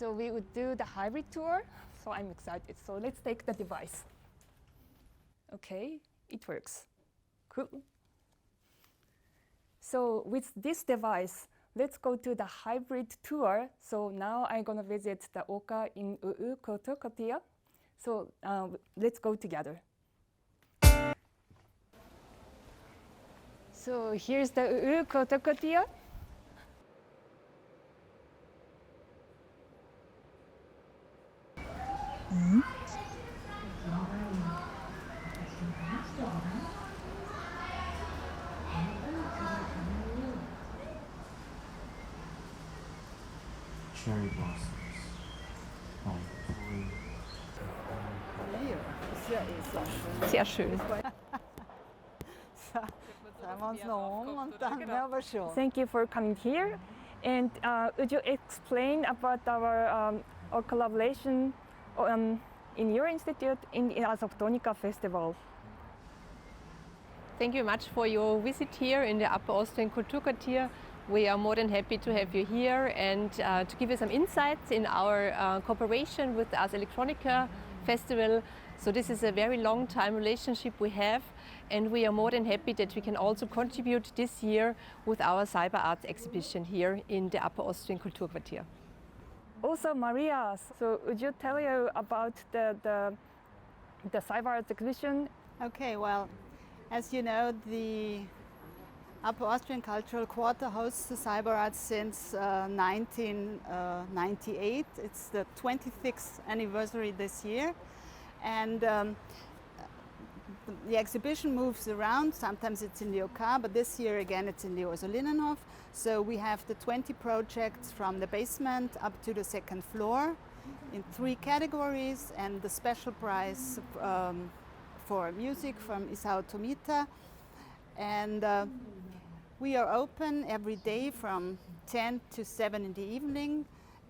So we would do the hybrid tour. So I'm excited. So let's take the device. Okay, it works. Cool. So with this device, let's go to the hybrid tour. So now I'm going to visit the Oka in Kotokotia. So let's go together. So here's the Kotokotia. Cherry blossoms. Sehr schön. Thank you for coming here. And would you explain about our collaboration in your institute in the Electronica festival? Thank you much for your visit here in the Upper Austrian Kulturquartier. We are more than happy to have you here and to give you some insights in our cooperation with the Electronica festival. So this is a very long time relationship we have, and we are more than happy that we can also contribute this year with our cyber arts exhibition here in the Upper Austrian Kulturquartier. Also, Maria, so would you tell you about the cyber arts exhibition? Okay, well, as you know, the Upper Austrian Cultural Quarter hosts the cyber arts since 1998. It's the 26th anniversary this year. And the exhibition moves around. Sometimes it's in the OK, but this year again it's in the Ursulinenhof. So we have the 20 projects from the basement up to the second floor in 3 categories, and the special prize for music from Isao Tomita. And we are open every day from 10 to 7 in the evening,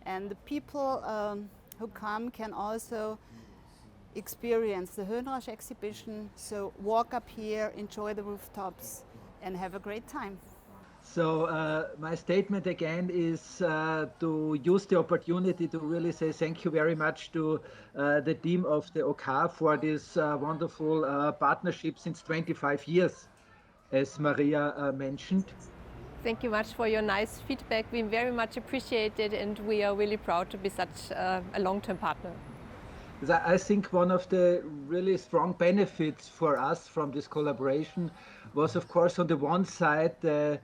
and the people who come can also experience the Höhenrausch exhibition. So walk up here, enjoy the rooftops, and have a great time. So my statement again is to use the opportunity to really say thank you very much to the team of the OK for this wonderful partnership since 25 years, as Maria mentioned. Thank you much for your nice feedback. We very much appreciate it, and we are really proud to be such a long-term partner. I think one of the really strong benefits for us from this collaboration was, of course, on the one side, the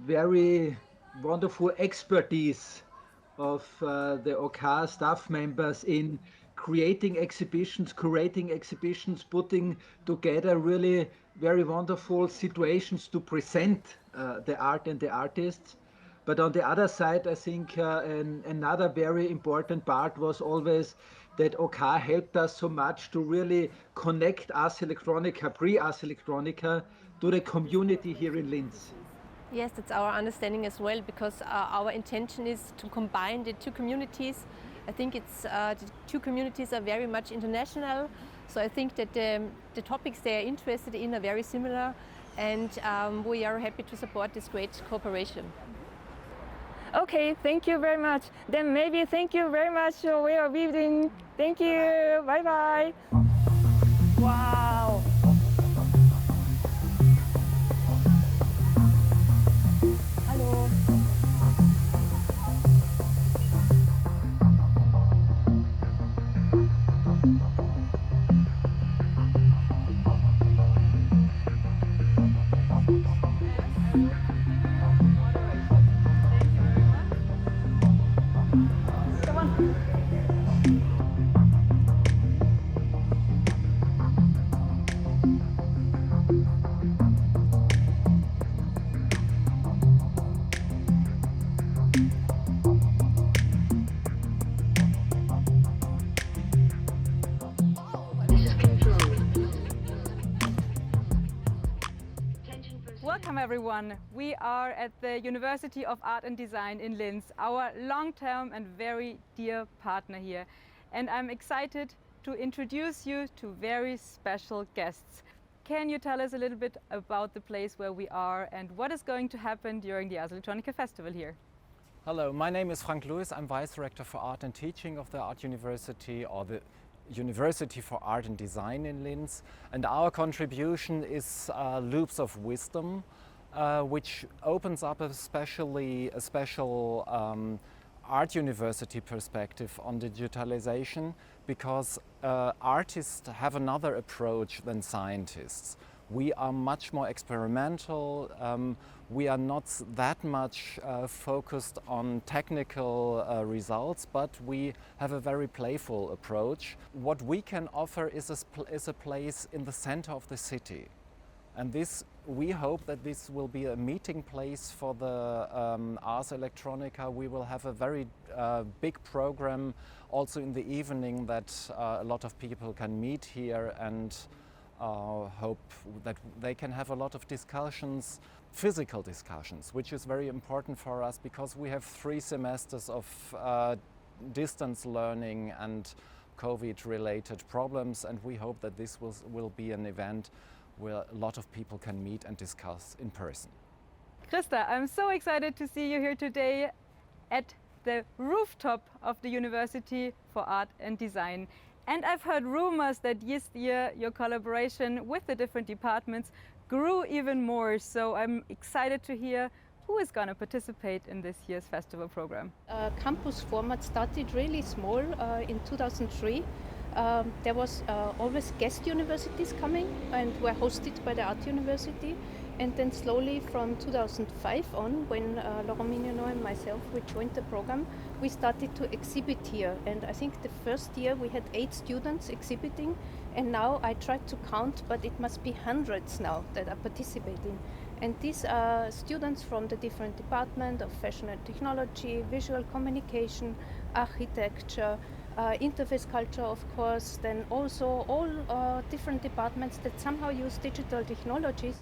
very wonderful expertise of the OK staff members in creating exhibitions, curating exhibitions, putting together really very wonderful situations to present the art and the artists. But on the other side, I think another very important part was always that OK helped us so much to really connect Ars Electronica, pre-Ars Electronica, to the community here in Linz. Yes, that's our understanding as well, because our intention is to combine the 2 communities. I think it's the 2 communities are very much international, so I think that the topics they are interested in are very similar, and we are happy to support this great cooperation. Okay, thank you very much. Then maybe thank you very much. We are leaving. Thank you. Bye bye. Wow. Hello. Welcome everyone. We are at the University of Art and Design in Linz, our long-term and very dear partner here. And I'm excited to introduce you to very special guests. Can you tell us a little bit about the place where we are and what is going to happen during the Ars Electronica Festival here? Hello, my name is Frank Lewis. I'm Vice Director for Art and Teaching of the Art University, or the University for Art and Design in Linz. And our contribution is Loops of Wisdom, which opens up a special art university perspective on digitalization, because artists have another approach than scientists. We are much more experimental. We are not that much focused on technical results, but we have a very playful approach. What we can offer is a place in the center of the city. And we hope that this will be a meeting place for the Ars Electronica. We will have a very big program also in the evening that a lot of people can meet here, and hope that they can have a lot of discussions, physical discussions, which is very important for us because we have 3 semesters of distance learning and COVID-related problems, and we hope that this will be an event where a lot of people can meet and discuss in person. Christa, I'm so excited to see you here today at the rooftop of the University for Art and Design. And I've heard rumors that this year your collaboration with the different departments grew even more. So I'm excited to hear who is going to participate in this year's festival program. Campus format started really small in 2003. There was always guest universities coming and were hosted by the Art University. And then slowly from 2005 on, when Laurent Mignonneau and myself, we joined the program, we started to exhibit here. And I think the first year we had 8 students exhibiting, and now I tried to count, but it must be hundreds now that are participating. And these are students from the different departments of fashion and technology, visual communication, architecture, interface culture, of course, then also all different departments that somehow use digital technologies.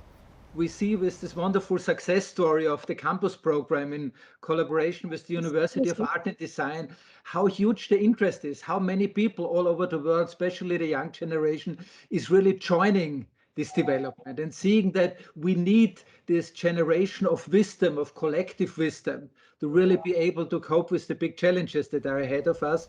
We see with this wonderful success story of the campus program in collaboration with the University of Art and Design, how huge the interest is, how many people all over the world, especially the young generation, is really joining this development and seeing that we need this generation of wisdom, of collective wisdom, to really be able to cope with the big challenges that are ahead of us.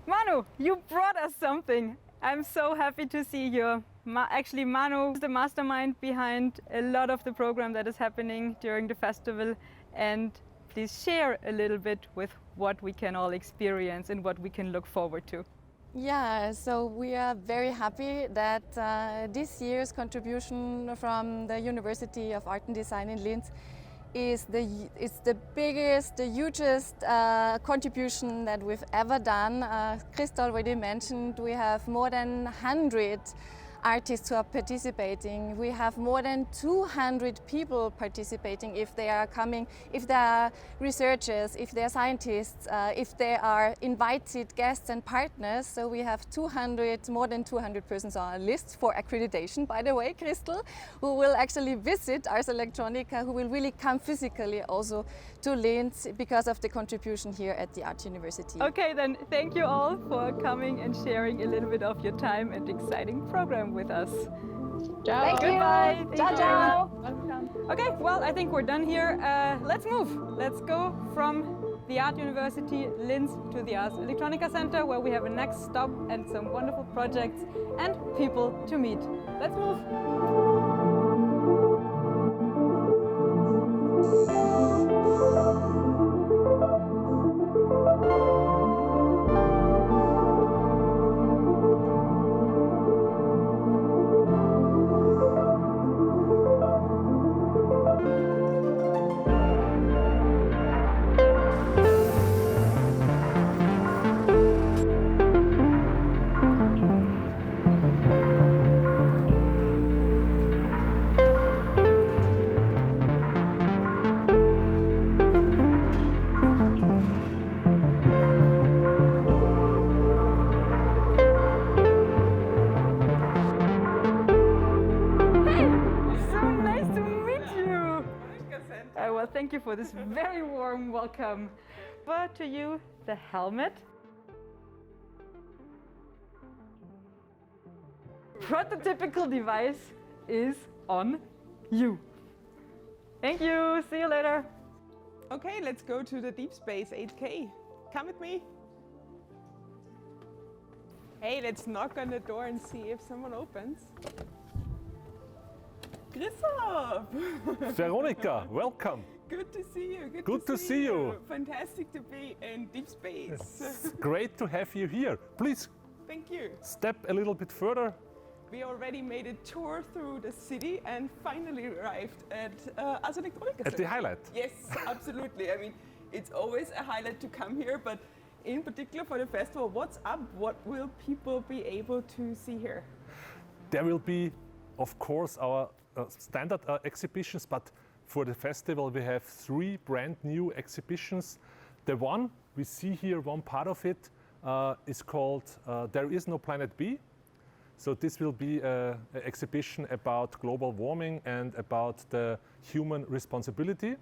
Manu, you brought us something. I'm so happy to see you. Actually, Manu is the mastermind behind a lot of the program that is happening during the festival. And please share a little bit with what we can all experience and what we can look forward to. Yeah, so we are very happy that this year's contribution from the University of Art and Design in Linz is the biggest, the hugest contribution that we've ever done. Christa already mentioned we have more than 100 artists who are participating. We have more than 200 people participating if they are coming, if they are researchers, if they are scientists, if they are invited guests and partners. So we have more than 200 persons on our list for accreditation, by the way, Crystal, who will actually visit Ars Electronica, who will really come physically also to Linz because of the contribution here at the Art University. Okay, then thank you all for coming and sharing a little bit of your time and exciting program with us. Ciao. Goodbye. Ciao, ciao. Welcome. Okay, well, I think we're done here. Let's move. Let's go from the Art University Linz to the Ars Electronica Center, where we have a next stop and some wonderful projects and people to meet. Let's move. Thank you for this very warm welcome. But to you, the helmet. Prototypical device is on you. Thank you. See you later. Okay, let's go to the deep space 8K. Come with me. Hey, let's knock on the door and see if someone opens. Christoph! Veronica, welcome. Good to see you. Good to see you. Fantastic to be in deep space. It's great to have you here. Please Thank you. step a little bit further. We already made a tour through the city and finally arrived at Electronica. At the highlight. Yes, absolutely. I mean, it's always a highlight to come here, but in particular for the festival, what's up? What will people be able to see here? There will be, of course, our standard exhibitions, but for the festival we have 3 brand new exhibitions. The one we see here, one part of it, is called There Is No Planet B. So this will be an exhibition about global warming and about the human responsibility.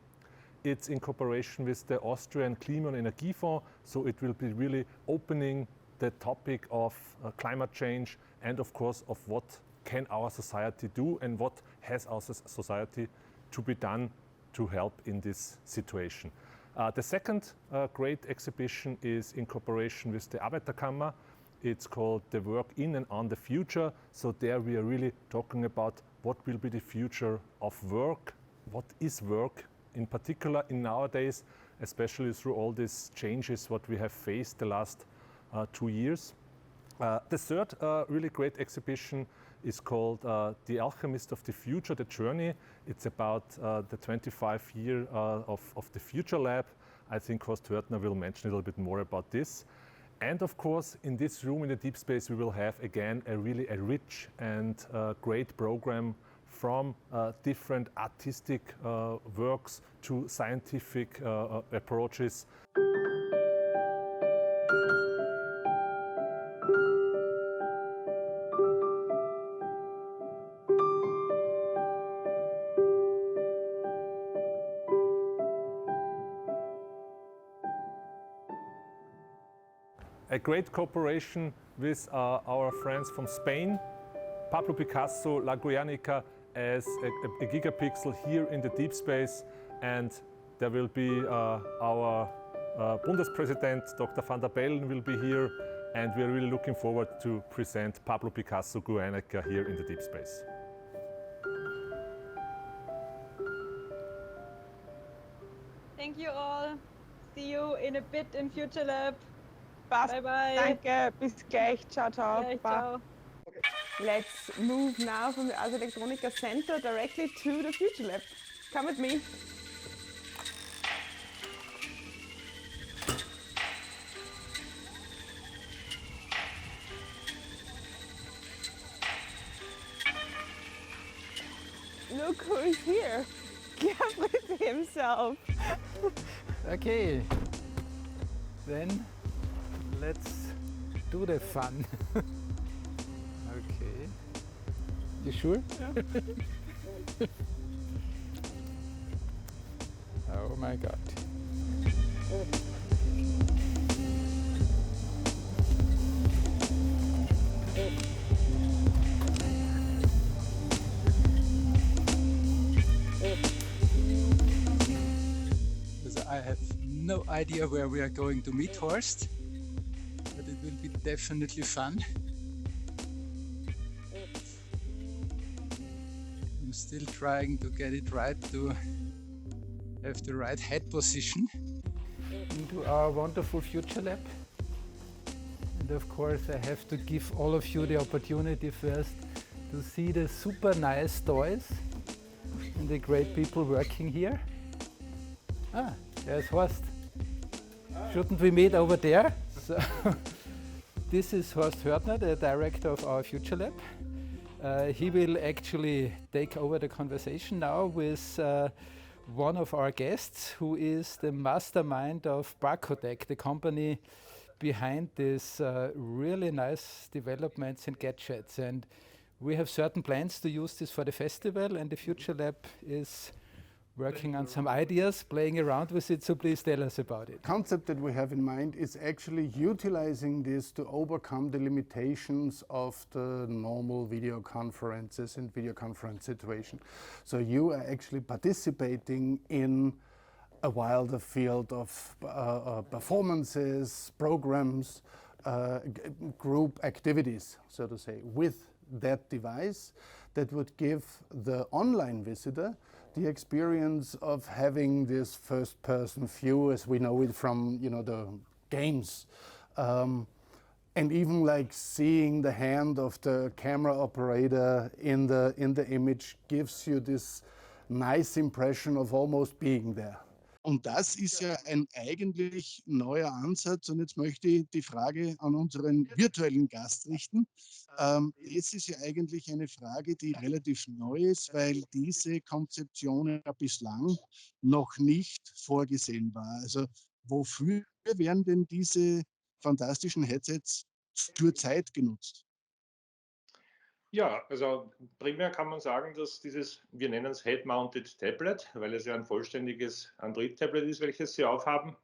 It's in cooperation with the Austrian Klima- und Energiefonds, so it will be really opening the topic of climate change and of course of what can our society do and what has our society to be done to help in this situation. The second great exhibition is in cooperation with the Arbeiterkammer. It's called The Work in and on the Future. So there we are really talking about what will be the future of work, what is work in particular in nowadays, especially through all these changes what we have faced the last 2 years. The third really great exhibition is called The Alchemist of the Future, The Journey. It's about the 25 year of the Future Lab. I think Horst Hörtner will mention a little bit more about this. And of course, in this room, in the deep space, we will have again a really rich and great program from different artistic works to scientific approaches. A great cooperation with our friends from Spain, Pablo Picasso, La Guernica as a gigapixel here in the deep space, and there will be our Bundespräsident Dr. van der Bellen will be here, and we are really looking forward to present Pablo Picasso Guernica here in the deep space. Thank you all. See you in a bit in Future Lab. Passt. Bye bye. Danke, bis gleich. Ciao, ciao. Gleich, Bye. ciao. Let's move now from the Electronica Center directly to the Future Lab. Come with me. Look who is here. Gabriel himself. Okay, then let's do the fun. Okay, you sure? Yeah. Oh my God. I have no idea where we are going to meet Horst, but it will be definitely fun. I'm still trying to get it right, to have the right head position. Into our wonderful Future Lab. And of course I have to give all of you the opportunity first to see the super nice toys and the great people working here. Ah, there's Horst. Shouldn't we meet over there? So this is Horst Hörtner, the director of our Future Lab. He will actually take over the conversation now with one of our guests, who is the mastermind of Barcodec, the company behind these really nice developments and gadgets. And we have certain plans to use this for the festival, and the Future Lab is working on some ideas, playing around with it, so please tell us about it. The concept that we have in mind is actually utilizing this to overcome the limitations of the normal video conferences and video conference situation. So you are actually participating in a wilder field of performances, programs, group activities, so to say, with that device that would give the online visitor the experience of having this first-person view as we know it from, you know, the games. And even like seeing the hand of the camera operator in the image gives you this nice impression of almost being there. Und das ist ja ein eigentlich neuer Ansatz. Und jetzt möchte ich die Frage an unseren virtuellen Gast richten. Es ist ja eigentlich eine Frage, die relativ neu ist, weil diese Konzeption ja bislang noch nicht vorgesehen war. Also wofür werden denn diese fantastischen Headsets zurzeit genutzt? Ja, also primär kann man sagen, dass dieses, wir nennen es Head-Mounted Tablet, weil es ja ein vollständiges Android-Tablet ist, welches Sie aufhaben,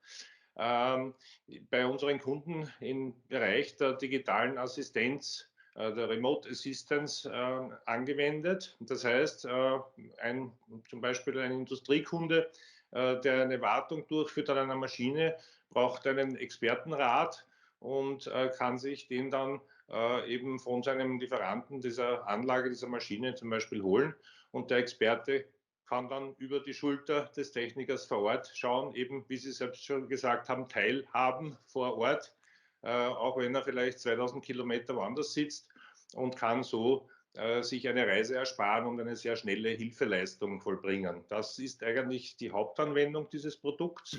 bei unseren Kunden im Bereich der digitalen Assistenz, der Remote Assistance angewendet. Das heißt, zum Beispiel ein Industriekunde, der eine Wartung durchführt an einer Maschine, braucht einen Expertenrat und kann sich den dann eben von seinem Lieferanten dieser Anlage, dieser Maschine zum Beispiel holen. Und der Experte kann dann über die Schulter des Technikers vor Ort schauen, eben wie Sie selbst schon gesagt haben, teilhaben vor Ort, auch wenn er vielleicht 2000 Kilometer woanders sitzt, und kann so sich eine Reise ersparen und eine sehr schnelle Hilfeleistung vollbringen. Das ist eigentlich die Hauptanwendung dieses Produkts.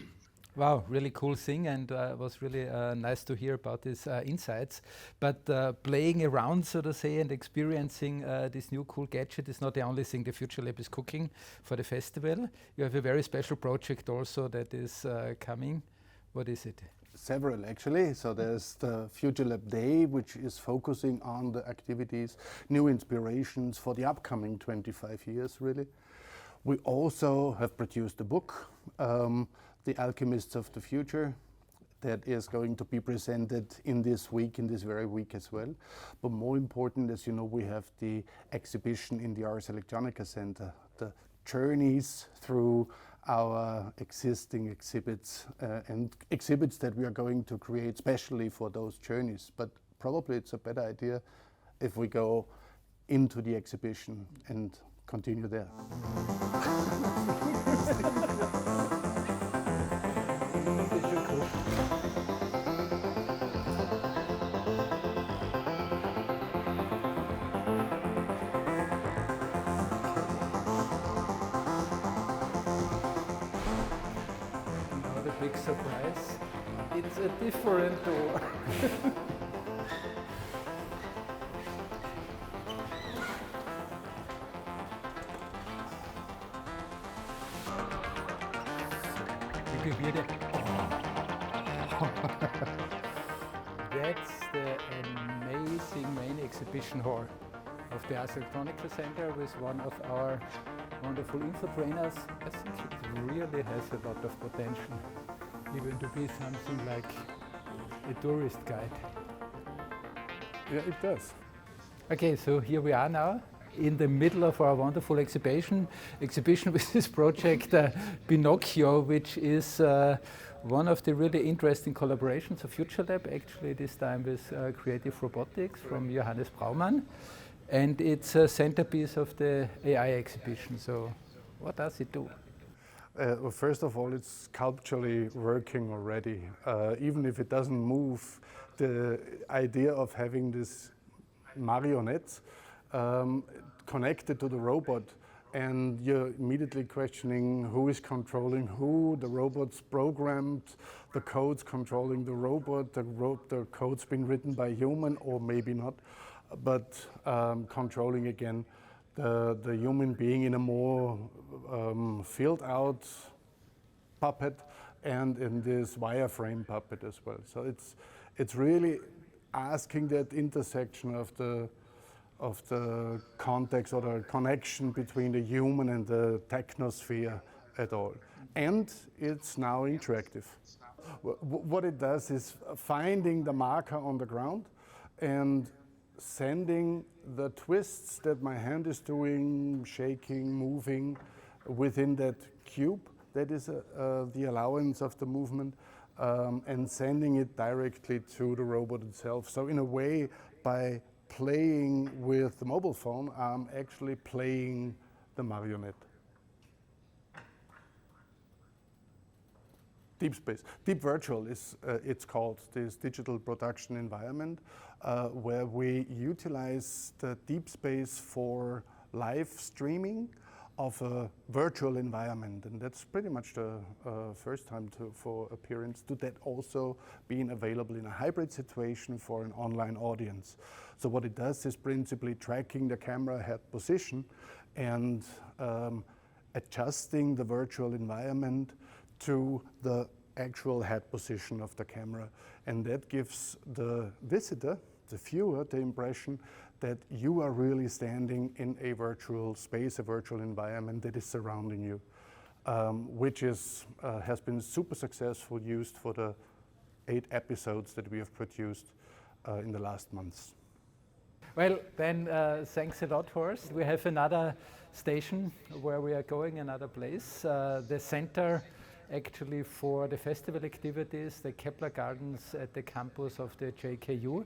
Wow, really cool thing, and was really nice to hear about these insights. But playing around, so to say, and experiencing this new cool gadget is not the only thing the Future Lab is cooking for the festival. You have a very special project also that is coming. What is it? Several actually. So there's the Future Lab Day, which is focusing on the activities, new inspirations for the upcoming 25 years really. We also have produced a book, The Alchemists of the Future, that is going to be presented in this very week as well. But more important, as you know, we have the exhibition in the Ars Electronica Center, the journeys through our existing exhibits and exhibits that we are going to create specially for those journeys. But probably it's a better idea if we go into the exhibition and continue there. Big surprise. It's a different door. That's the amazing main exhibition hall of the Electronica Center with one of our wonderful info trainers. I think it really has a lot of potential, even to be something like a tourist guide. Yeah, it does. Okay, so here we are now in the middle of our wonderful exhibition with this project Pinocchio, which is one of the really interesting collaborations of Future Lab, actually this time with Creative Robotics from Johannes Braumann. And it's a centerpiece of the AI exhibition. So what does it do? Well, first of all, it's sculpturally working already. Even if it doesn't move, the idea of having this marionettes connected to the robot, and you're immediately questioning who is controlling who, the robot's programmed, the code's controlling the robot, the code's been written by a human or maybe not, but controlling again the human being in a more filled out puppet and in this wireframe puppet as well. So it's really asking that intersection of the context or the connection between the human and the technosphere at all. And it's now interactive. What it does is finding the marker on the ground and sending the twists that my hand is doing, shaking, moving within that cube, that is the allowance of the movement, and sending it directly to the robot itself. So in a way, by playing with the mobile phone, I'm actually playing the marionette. Deep Space. Deep Virtual is it's called, this digital production environment, where we utilize the deep space for live streaming of a virtual environment, and that's pretty much the first time for appearance to that also being available in a hybrid situation for an online audience. So what it does is principally tracking the camera head position and adjusting the virtual environment to the actual head position of the camera, and that gives the visitor, the viewer, the impression that you are really standing in a virtual space, a virtual environment that is surrounding you, which is, has been super successful, used for the 8 episodes that we have produced in the last months. Well, then thanks a lot, Horst. We have another station where we are going, another place. The center actually for the festival activities, the Kepler Gardens at the campus of the JKU.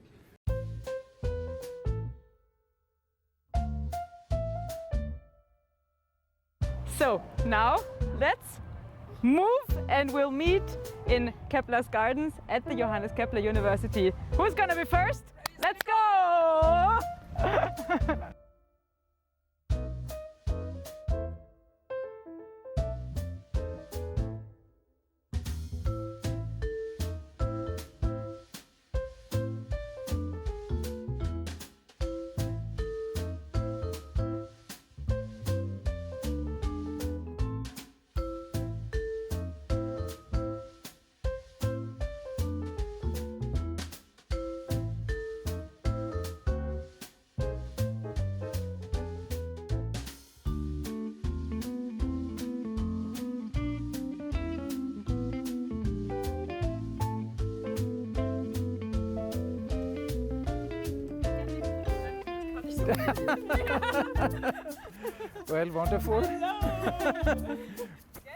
So now let's move and we'll meet in Kepler's Gardens at the Johannes Kepler University. Who's gonna be first? Let's go! Well, wonderful.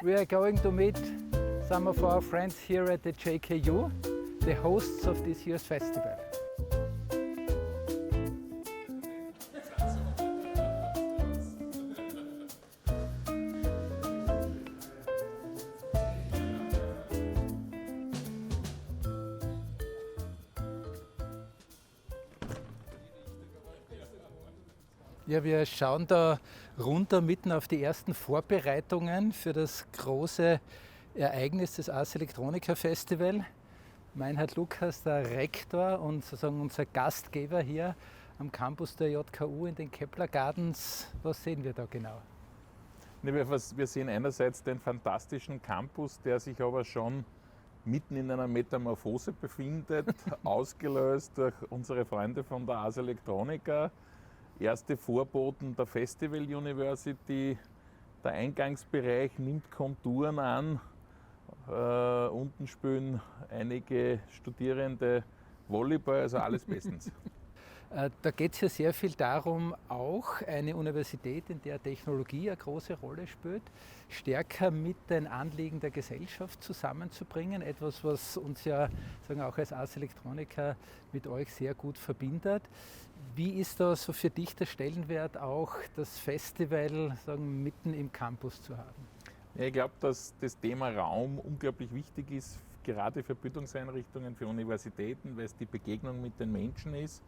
We are going to meet some of our friends here at the JKU, the hosts of this year's festival. Ja, wir schauen da runter mitten auf die ersten Vorbereitungen für das große Ereignis des Ars Electronica Festival. Meinhard Lukas, der Rektor und sozusagen unser Gastgeber hier am Campus der JKU in den Kepler Gardens. Was sehen wir da genau? Wir sehen einerseits den fantastischen Campus, der sich aber schon mitten in einer Metamorphose befindet, ausgelöst durch unsere Freunde von der Ars Electronica. Erste Vorboten der Festival University, der Eingangsbereich nimmt Konturen an. Unten spielen einige Studierende Volleyball, also alles bestens. Da geht es ja sehr viel darum, auch eine Universität, in der Technologie eine große Rolle spielt, stärker mit den Anliegen der Gesellschaft zusammenzubringen. Etwas, was uns ja sagen, auch als Ars Electronica mit euch sehr gut verbindet. Wie ist da so für dich der Stellenwert, auch das Festival sagen, mitten im Campus zu haben? Ja, ich glaube, dass das Thema Raum unglaublich wichtig ist, gerade für Bildungseinrichtungen, für Universitäten, weil es die Begegnung mit den Menschen ist.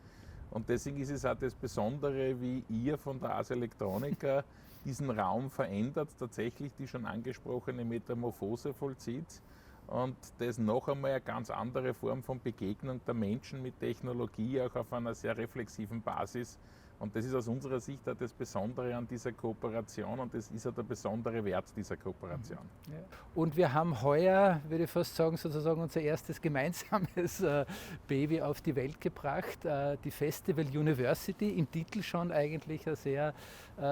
Und deswegen ist es auch das Besondere, wie ihr von der Ars Electronica diesen Raum verändert, tatsächlich die schon angesprochene Metamorphose vollzieht und das noch einmal eine ganz andere Form von Begegnung der Menschen mit Technologie, auch auf einer sehr reflexiven Basis. Und das ist aus unserer Sicht auch das Besondere an dieser Kooperation und das ist auch der besondere Wert dieser Kooperation. Ja. Und wir haben heuer, würde ich fast sagen, sozusagen unser erstes gemeinsames Baby auf die Welt gebracht, die Festival University, im Titel schon eigentlich eine sehr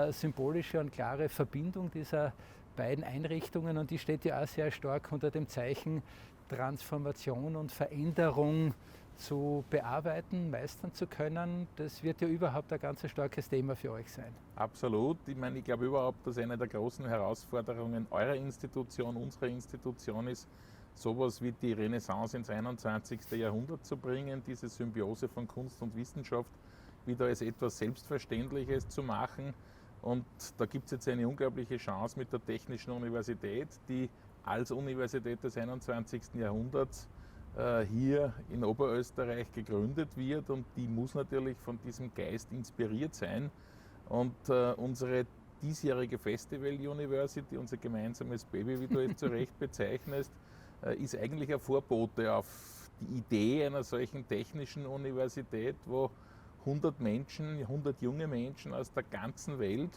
symbolische und klare Verbindung dieser beiden Einrichtungen und die steht ja auch sehr stark unter dem Zeichen Transformation und Veränderung zu bearbeiten, meistern zu können, das wird ja überhaupt ein ganz starkes Thema für euch sein. Absolut. Ich meine, ich glaube überhaupt, dass eine der großen Herausforderungen eurer Institution, unserer Institution ist, sowas wie die Renaissance ins 21. Jahrhundert zu bringen, diese Symbiose von Kunst und Wissenschaft wieder als etwas Selbstverständliches zu machen. Und da gibt es jetzt eine unglaubliche Chance mit der Technischen Universität, die als Universität des 21. Jahrhunderts hier in Oberösterreich gegründet wird, und die muss natürlich von diesem Geist inspiriert sein. Und unsere diesjährige Festival University, unser gemeinsames Baby, wie du es zu Recht bezeichnest, ist eigentlich ein Vorbote auf die Idee einer solchen technischen Universität, wo 100 Menschen, 100 junge Menschen aus der ganzen Welt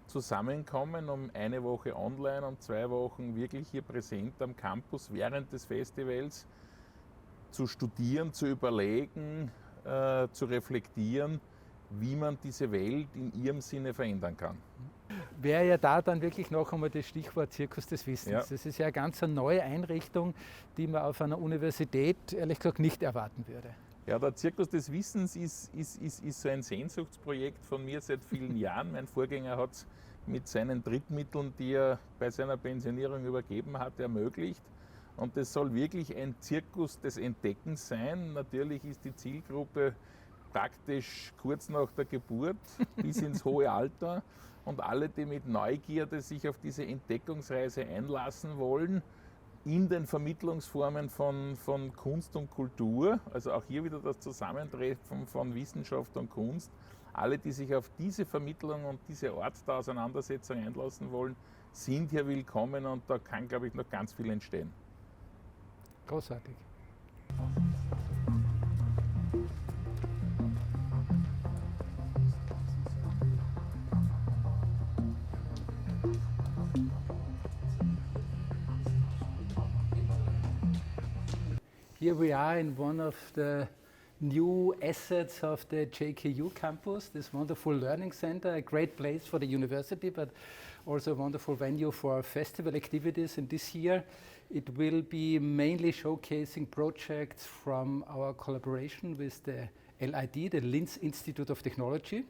zusammenkommen, um eine Woche online und 2 Wochen wirklich hier präsent am Campus während des Festivals zu studieren, zu überlegen, zu reflektieren, wie man diese Welt in ihrem Sinne verändern kann. Wäre ja da dann wirklich noch einmal das Stichwort Zirkus des Wissens. Ja. Das ist ja eine ganz neue Einrichtung, die man auf einer Universität ehrlich gesagt nicht erwarten würde. Ja, der Zirkus des Wissens ist so ein Sehnsuchtsprojekt von mir seit vielen Jahren. Mein Vorgänger hat es mit seinen Drittmitteln, die er bei seiner Pensionierung übergeben hat, ermöglicht. Und es soll wirklich ein Zirkus des Entdeckens sein. Natürlich ist die Zielgruppe praktisch kurz nach der Geburt bis ins hohe Alter. Und alle, die mit Neugierde sich auf diese Entdeckungsreise einlassen wollen, in den Vermittlungsformen von Kunst und Kultur, also auch hier wieder das Zusammentreffen von Wissenschaft und Kunst, alle, die sich auf diese Vermittlung und diese Art der Auseinandersetzung einlassen wollen, sind hier willkommen, und da kann, glaube ich, noch ganz viel entstehen. Großartig. Here we are in one of the new assets of the JKU campus, this wonderful learning center, a great place for the university, but also a wonderful venue for festival activities. And this year it will be mainly showcasing projects from our collaboration with the LID, the Linz Institute of Technology.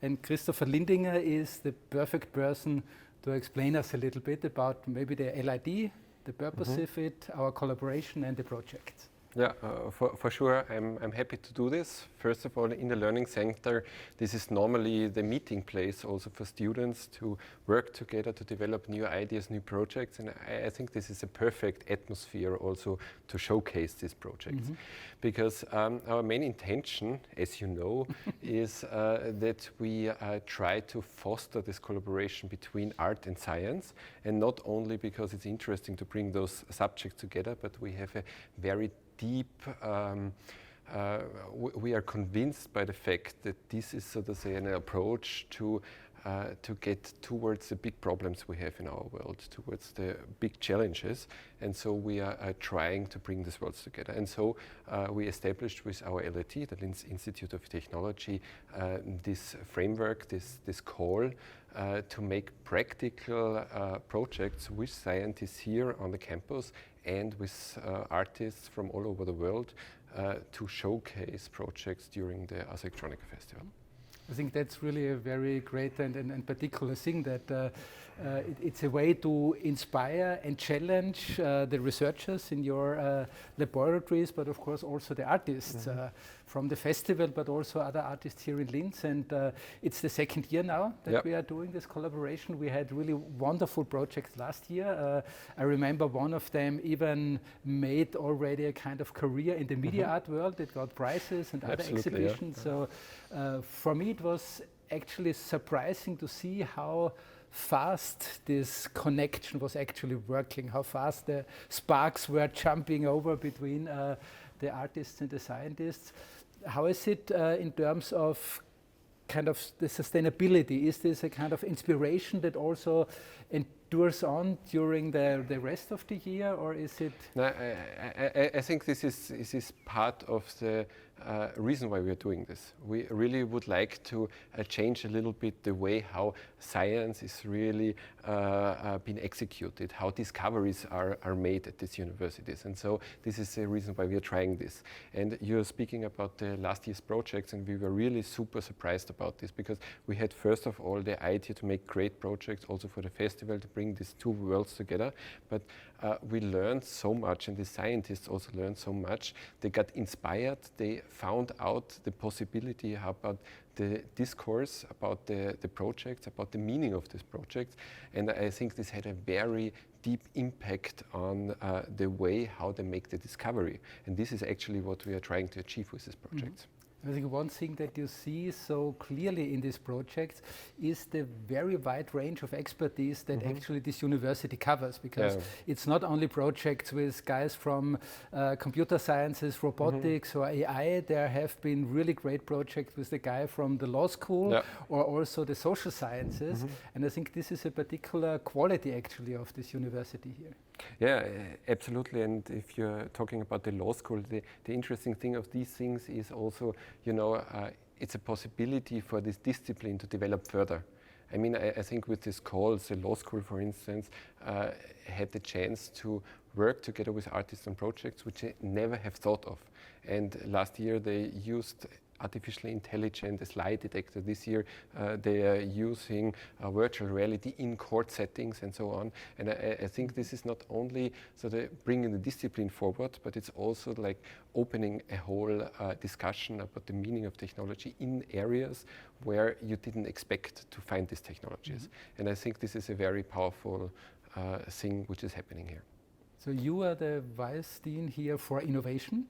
And Christopher Lindinger is the perfect person to explain us a little bit about maybe the LID, the purpose of it, our collaboration and the projects. Yeah, for sure, I'm happy to do this. First of all, in the Learning Center, this is normally the meeting place also for students to work together to develop new ideas, new projects, and I think this is a perfect atmosphere also to showcase these projects. Because our main intention, as you know, is that we try to foster this collaboration between art and science, and not only because it's interesting to bring those subjects together, but we have a very deep, we are convinced by the fact that this is, so to say, an approach to get towards the big problems we have in our world, towards the big challenges, and so we are trying to bring these worlds together. And so we established with our LIT, the Linz Institute of Technology, this framework, this call to make practical projects with scientists here on the campus and with artists from all over the world to showcase projects during the Electronica Festival. I think that's really a very great and particular thing, that it's a way to inspire and challenge the researchers in your laboratories, but of course also the artists from the festival, but also other artists here in Linz. And it's the second year now that we are doing this collaboration. We had really wonderful projects last year. I remember one of them even made already a kind of career in the media art world. It got prizes and other exhibitions. So for me it was actually surprising to see how fast this connection was actually working, how fast the sparks were jumping over between the artists and the scientists. How is it in terms of kind of the sustainability? Is this a kind of inspiration that also endures on during the rest of the year, or is it? No, I think this is part of the reason why we are doing this. We really would like to change a little bit the way how science is really being executed, how discoveries are made at these universities. And so this is the reason why we are trying this. And you're speaking about the last year's projects, and we were really super surprised about this, because we had first of all the idea to make great projects also for the festival, to bring these two worlds together. But we learned so much, and the scientists also learned so much. They got inspired, they found out the possibility about the discourse, about the projects, about the meaning of this project. And I think this had a very deep impact on the way how they make the discovery. And this is actually what we are trying to achieve with this project. I think one thing that you see so clearly in these projects is the very wide range of expertise that actually this university covers, because it's not only projects with guys from computer sciences, robotics or AI. There have been really great projects with the guy from the law school or also the social sciences. And I think this is a particular quality actually of this university here. Yeah, absolutely. And if you're talking about the law school, the interesting thing of these things is also, you know, it's a possibility for this discipline to develop further. I mean, I think with this calls, the law school, for instance, had the chance to work together with artists on projects which they never have thought of. And last year they used artificial intelligence, a lie detector. This year they are using virtual reality in court settings and so on. And I think this is not only sort of bringing the discipline forward, but it's also like opening a whole discussion about the meaning of technology in areas where you didn't expect to find these technologies. And I think this is a very powerful thing which is happening here. So you are the Vice Dean here for innovation.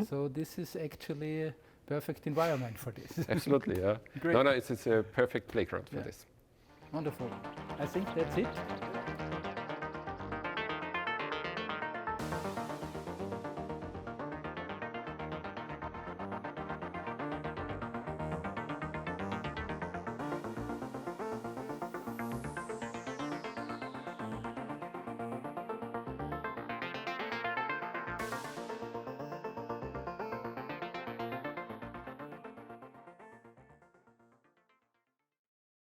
So this is actually perfect environment for this. Absolutely, yeah. Great. No, it's a perfect playground for this. Wonderful. I think that's it.